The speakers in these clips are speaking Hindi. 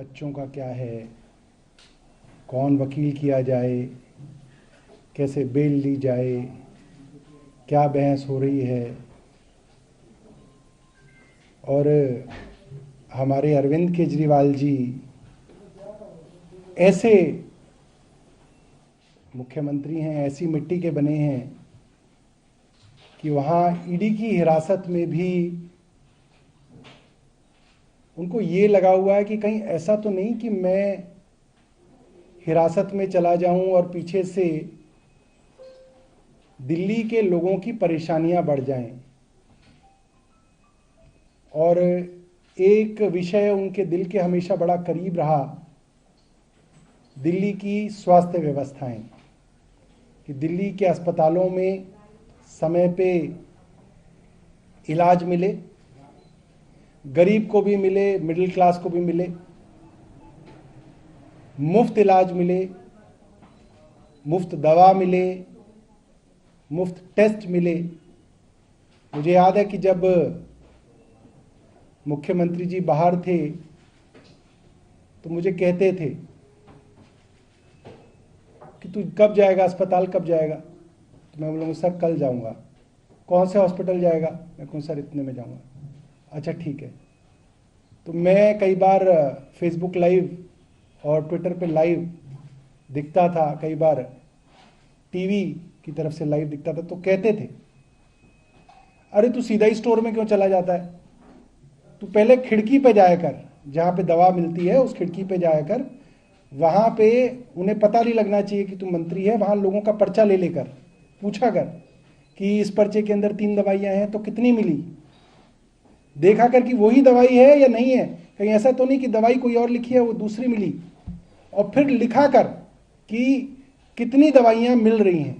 बच्चों का क्या है, कौन वकील किया जाए, कैसे बेल ली जाए, क्या बहस हो रही है। और हमारे अरविंद केजरीवाल जी ऐसे मुख्यमंत्री हैं, ऐसी मिट्टी के बने हैं कि वहाँ ईडी की हिरासत में भी उनको ये लगा हुआ है कि कहीं ऐसा तो नहीं कि मैं हिरासत में चला जाऊं और पीछे से दिल्ली के लोगों की परेशानियां बढ़ जाएं। और एक विषय उनके दिल के हमेशा बड़ा करीब रहा, दिल्ली की स्वास्थ्य व्यवस्थाएं, कि दिल्ली के अस्पतालों में समय पे इलाज मिले, गरीब को भी मिले, मिडिल क्लास को भी मिले, मुफ्त इलाज मिले, मुफ्त दवा मिले, मुफ्त टेस्ट मिले। मुझे याद है कि जब मुख्यमंत्री जी बाहर थे तो मुझे कहते थे कि तू कब जाएगा अस्पताल, कब जाएगा? तो मैं बोलूँगा सर कल जाऊँगा। कौन से हॉस्पिटल जाएगा? मैं कहूँ सर इतने में जाऊँगा। अच्छा ठीक है। तो मैं कई बार फेसबुक लाइव और ट्विटर पे लाइव दिखता था, कई बार टीवी की तरफ से लाइव दिखता था, तो कहते थे अरे तू सीधा ही स्टोर में क्यों चला जाता है, तू पहले खिड़की पे जाया कर, जहाँ पे दवा मिलती है उस खिड़की पे जाया कर, वहाँ पे उन्हें पता नहीं लगना चाहिए कि तू मंत्री है, वहाँ लोगों का पर्चा ले लेकर पूछा कर कि इस पर्चे के अंदर 3 दवाइयाँ हैं तो कितनी मिली, देखा कर कि वही दवाई है या नहीं है, कहीं ऐसा तो नहीं कि दवाई कोई और लिखी है वो दूसरी मिली, और फिर लिखा कर कि कितनी दवाइयाँ मिल रही हैं।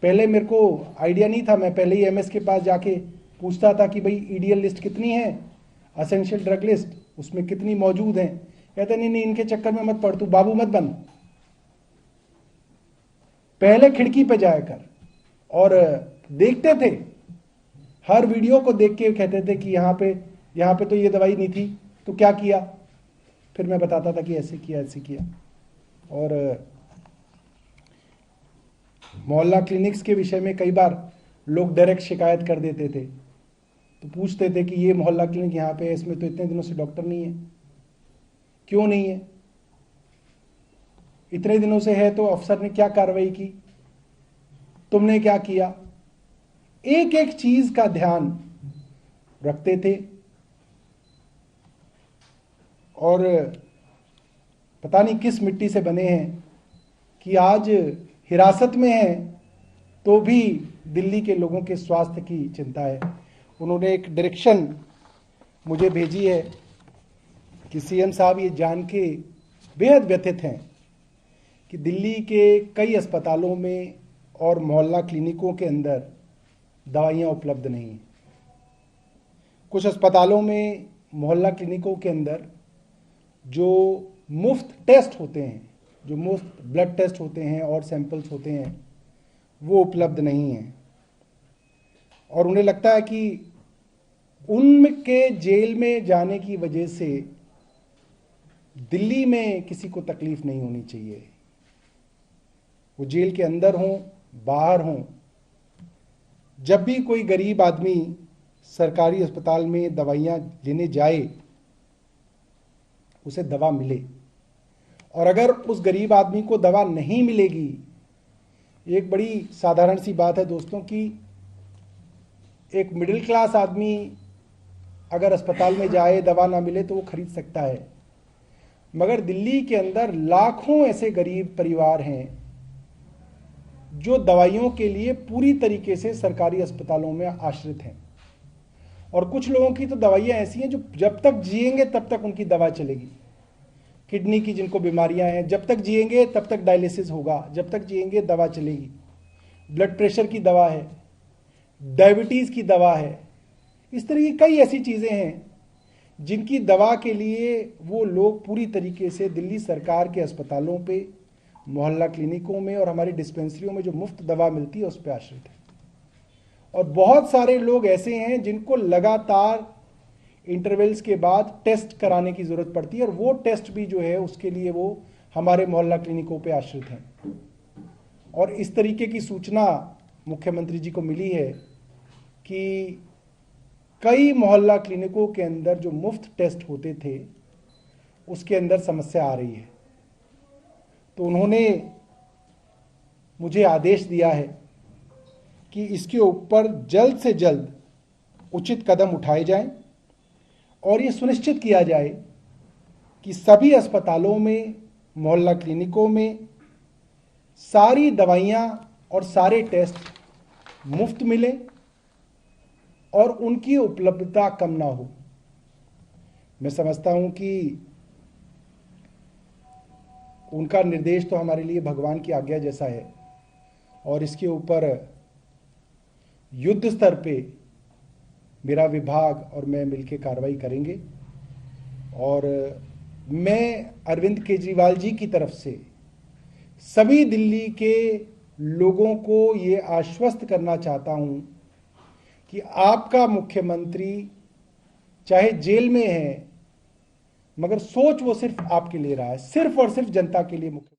पहले मेरे को आइडिया नहीं था, मैं पहले ही एमएस के पास जाके पूछता था कि भाई ईडीएल लिस्ट कितनी है, असेंशियल ड्रग लिस्ट, उसमें कितनी मौजूद हैं। कहते नहीं नहीं इनके चक्कर में मत पड़, तू बाबू मत बन, पहले खिड़की पे जाया कर। और देखते थे, हर वीडियो को देख के कहते थे कि यहाँ पे तो ये दवाई नहीं थी, तो क्या किया? फिर मैं बताता था कि ऐसे किया ऐसे किया। और मोहल्ला क्लिनिक्स के विषय में कई बार लोग डायरेक्ट शिकायत कर देते थे, तो पूछते थे कि ये मोहल्ला क्लिनिक यहाँ पे है, इसमें तो इतने दिनों से डॉक्टर नहीं है, क्यों नहीं है? इतने दिनों से है तो अफसर ने क्या कार्रवाई की, तुमने क्या किया? एक एक चीज का ध्यान रखते थे। और पता नहीं किस मिट्टी से बने हैं कि आज हिरासत में हैं तो भी दिल्ली के लोगों के स्वास्थ्य की चिंता है। उन्होंने एक डायरेक्शन मुझे भेजी है कि सीएम साहब ये जान के बेहद व्यथित हैं कि दिल्ली के कई अस्पतालों में और मोहल्ला क्लिनिकों के अंदर दवाइयाँ उपलब्ध नहीं हैं। कुछ अस्पतालों में, मोहल्ला क्लिनिकों के अंदर जो मुफ्त टेस्ट होते हैं, जो मुफ्त ब्लड टेस्ट होते हैं और सैंपल्स होते हैं, वो उपलब्ध नहीं हैं। और उन्हें लगता है कि उनके जेल में जाने की वजह से दिल्ली में किसी को तकलीफ नहीं होनी चाहिए, वो जेल के अंदर हों बाहर हों, जब भी कोई गरीब आदमी सरकारी अस्पताल में दवाइयाँ लेने जाए उसे दवा मिले। और अगर उस गरीब आदमी को दवा नहीं मिलेगी, एक बड़ी साधारण सी बात है दोस्तों कि एक मिडिल क्लास आदमी अगर अस्पताल में जाए, दवा ना मिले तो वो खरीद सकता है, मगर दिल्ली के अंदर लाखों ऐसे गरीब परिवार हैं जो दवाइयों के लिए पूरी तरीके से सरकारी अस्पतालों में आश्रित हैं। और कुछ लोगों की तो दवाइयाँ ऐसी हैं जो जब तक जिएंगे तब तक उनकी दवा चलेगी। किडनी की जिनको बीमारियां हैं, जब तक जिएंगे तब तक डायलिसिस होगा, जब तक जिएंगे दवा चलेगी। ब्लड प्रेशर की दवा है, डायबिटीज़ की दवा है, इस तरह की कई ऐसी चीज़ें हैं जिनकी दवा के लिए वो लोग पूरी तरीके से दिल्ली सरकार के अस्पतालों पे, मोहल्ला क्लिनिकों में और हमारी डिस्पेंसरियों में जो मुफ्त दवा मिलती है उस पर आश्रित है। और बहुत सारे लोग ऐसे हैं जिनको लगातार इंटरवल्स के बाद टेस्ट कराने की ज़रूरत पड़ती है, और वो टेस्ट भी जो है उसके लिए वो हमारे मोहल्ला क्लिनिकों पे आश्रित हैं। और इस तरीके की सूचना मुख्यमंत्री जी को मिली है कि कई मोहल्ला क्लिनिकों के अंदर जो मुफ्त टेस्ट होते थे उसके अंदर समस्या आ रही है। तो उन्होंने मुझे आदेश दिया है कि इसके ऊपर जल्द से जल्द उचित कदम उठाए जाएं और ये सुनिश्चित किया जाए कि सभी अस्पतालों में, मोहल्ला क्लिनिकों में सारी दवाइयाँ और सारे टेस्ट मुफ्त मिले और उनकी उपलब्धता कम ना हो। मैं समझता हूं कि उनका निर्देश तो हमारे लिए भगवान की आज्ञा जैसा है, और इसके ऊपर युद्ध स्तर पे मेरा विभाग और मैं मिलकर कार्रवाई करेंगे। और मैं अरविंद केजरीवाल जी की तरफ से सभी दिल्ली के लोगों को ये आश्वस्त करना चाहता हूं कि आपका मुख्यमंत्री चाहे जेल में है, मगर सोच वो सिर्फ आपके लिए रहा है, सिर्फ और सिर्फ जनता के लिए मुख्य